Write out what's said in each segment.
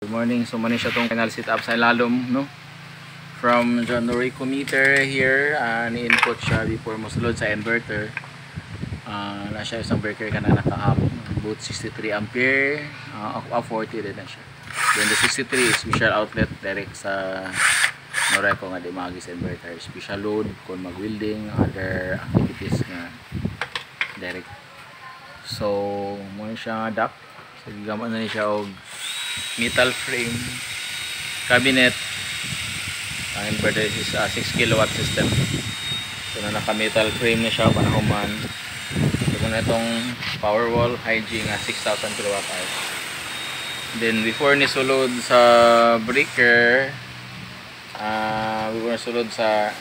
Good morning. So mani siya tong final setup sa ilalom, no? From John Norrico meter here, ni-input siya before mo sulod sa inverter. Na siya isang breaker ka na naka-up. Both 63 ampere, 40 din na siya. Then the 63 is special outlet direct sa Norrico nga di magis inverter. Special load kung mag-welding, other activities nga direct. So, muna siya nga duct. So, gigamit na niya og metal frame cabinet. Ang inverter is 6 kilowatt system. So na naka metal frame na siya panahuman. So kung itong power wall hygiene 6,000 kilowatt hours. Then before ni sulod sa breaker, before sulod sa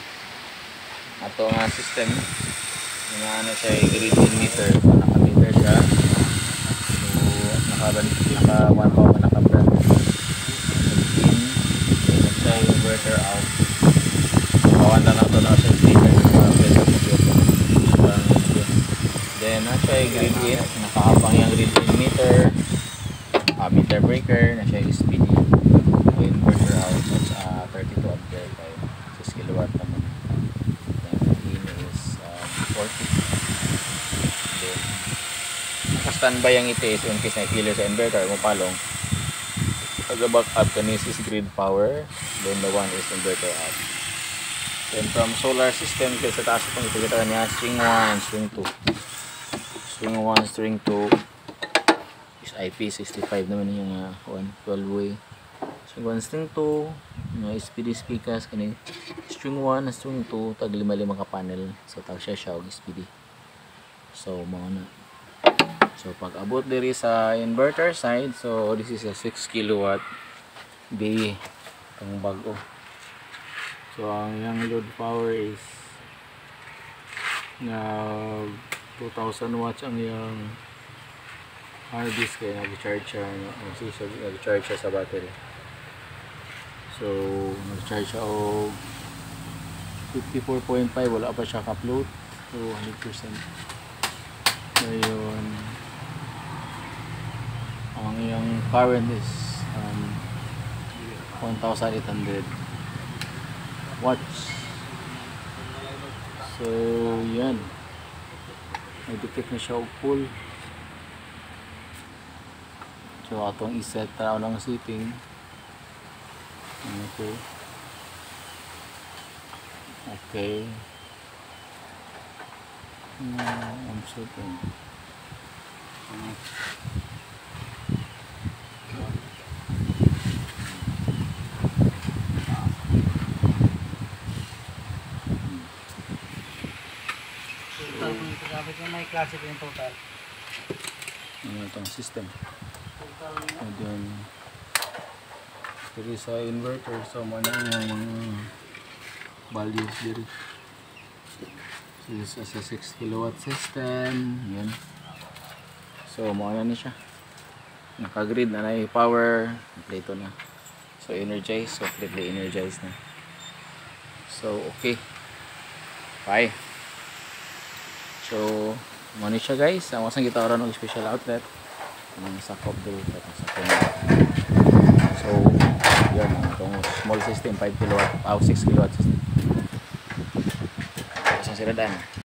ato nga system, ano siya grid meter. Naka meter siya. So naka 1 power naka brand. Inverter out. Bawan na lang ito na siya speaker. Then na siya grid in. Nakahapang yung grid in meter. Meter breaker. Na siya SPD. Inverter out. That's 32 ampere. 6 kilowatt naman. Then in is 40. Then naka-standby yung ETS in case na failure sa inverter mo palong. Pag-back up kanis is grid power, then the one is inverter out. Then from solar system, sa taas itong ipagkita niya string 1 and string 2. String 1, string 2 is IP65 naman yung 12 way. String 1, string 2 no, SPD speakers kani. String 1 and string 2 tag 5 ka panel. So tag siya og SPD. So mao na. So pag abot diri sa inverter side, so this is a 6 kilowatt B ang bago. So ang yang load power is na 2,000 watts ang yang hard disk kaya nag-charge siya, nag-charge siya sa battery. So nag-charge siya og 54.5, wala pa siya ka-float. So 100%. Ngayon ang iyang current is 1,800 watts. So yan, nag-detect na siya og full. So atong iset tanaw ng setting. Okay I'm certain. May klase ko yung total. Itong system. And then dito sa inverter, so muna yung values dito. So this is a 6 kilowatt system. Yan. So muna na siya. Naka-grid na yung power. Kompleto na. So energized. Completely energized na. So okay. Bye. So muna siya guys. Ang wasang kita oran ng special outlet. Ang sakop dito. So yan. Itong small system 5 kilowatt. 6 kilowatt system. Isang siradaan.